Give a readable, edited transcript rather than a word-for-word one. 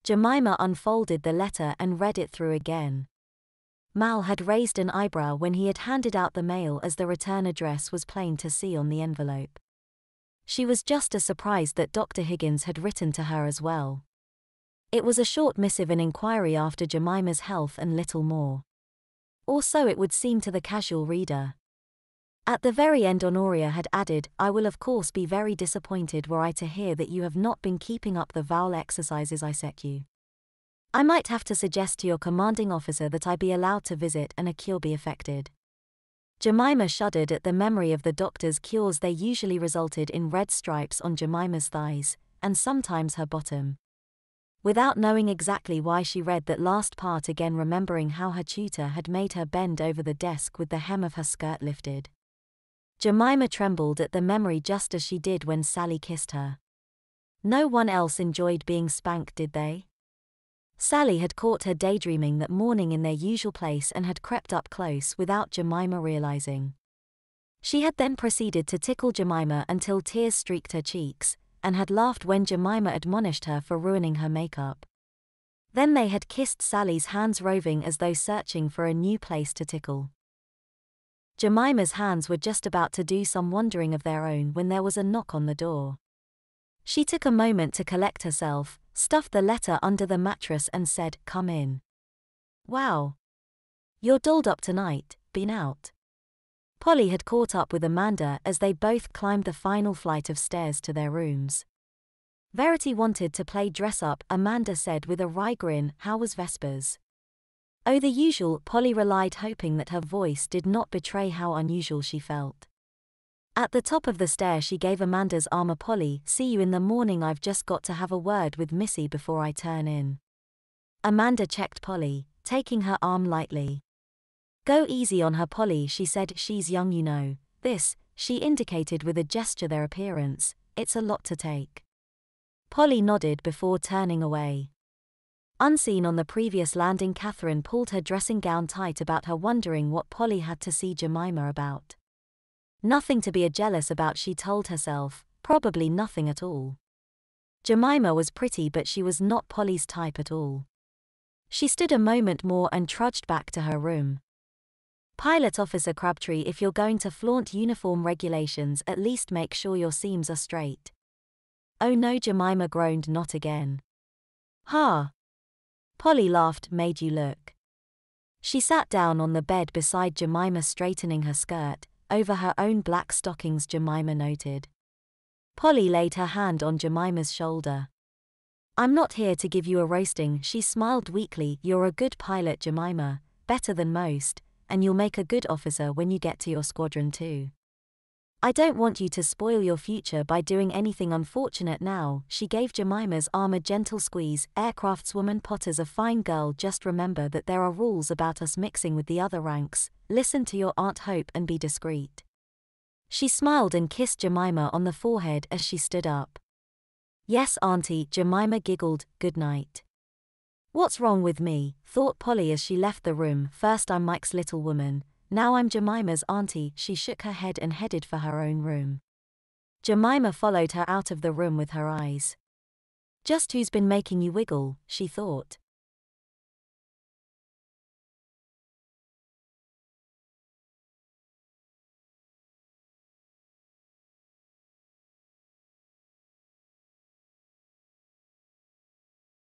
Jemima unfolded the letter and read it through again. Mal had raised an eyebrow when he had handed out the mail, as the return address was plain to see on the envelope. She was just as surprised that Dr. Higgins had written to her as well. It was a short missive, an inquiry after Jemima's health and little more. Or so it would seem to the casual reader. At the very end Honoria had added, "I will of course be very disappointed were I to hear that you have not been keeping up the vowel exercises I set you. I might have to suggest to your commanding officer that I be allowed to visit and a cure be effected." Jemima shuddered at the memory of the doctor's cures. They usually resulted in red stripes on Jemima's thighs, and sometimes her bottom. Without knowing exactly why, she read that last part again, remembering how her tutor had made her bend over the desk with the hem of her skirt lifted. Jemima trembled at the memory, just as she did when Sally kissed her. No one else enjoyed being spanked, did they? Sally had caught her daydreaming that morning in their usual place and had crept up close without Jemima realizing. She had then proceeded to tickle Jemima until tears streaked her cheeks, and had laughed when Jemima admonished her for ruining her makeup. Then they had kissed, Sally's hands roving as though searching for a new place to tickle. Jemima's hands were just about to do some wandering of their own when there was a knock on the door. She took a moment to collect herself, stuffed the letter under the mattress and said, "Come in." "Wow. You're dolled up tonight, been out?" Polly had caught up with Amanda as they both climbed the final flight of stairs to their rooms. Verity wanted to play dress up, Amanda said with a wry grin. "How was Vespers?" "Oh, the usual," Polly relied, hoping that her voice did not betray how unusual she felt. At the top of the stair she gave Amanda's arm a Polly, "See you in the morning, I've just got to have a word with Missy before I turn in." Amanda checked Polly, taking her arm lightly. "Go easy on her, Polly," she said, "she's young, you know." "This," she indicated with a gesture their appearance, "it's a lot to take." Polly nodded before turning away. Unseen on the previous landing, Catherine pulled her dressing gown tight about her, wondering what Polly had to see Jemima about. Nothing to be jealous about, she told herself, probably nothing at all. Jemima was pretty, but she was not Polly's type at all. She stood a moment more and trudged back to her room. "Pilot Officer Crabtree, if you're going to flaunt uniform regulations, at least make sure your seams are straight." "Oh no," Jemima groaned, "not again." "Ha!" Polly laughed. "Made you look." She sat down on the bed beside Jemima, straightening her skirt over her own black stockings, Jemima noted. Polly laid her hand on Jemima's shoulder. "I'm not here to give you a roasting," she smiled weakly. "You're a good pilot, Jemima, better than most, and you'll make a good officer when you get to your squadron too. I don't want you to spoil your future by doing anything unfortunate now." She gave Jemima's arm a gentle squeeze. "Aircraftswoman Potter's a fine girl, just remember that there are rules about us mixing with the other ranks. Listen to your Aunt Hope and be discreet." She smiled and kissed Jemima on the forehead as she stood up. "Yes, Auntie," Jemima giggled. "Good night." "What's wrong with me?" thought Polly as she left the room. "First I'm Mike's little woman, now I'm Jemima's auntie." She shook her head and headed for her own room. Jemima followed her out of the room with her eyes. "Just who's been making you wiggle?" she thought.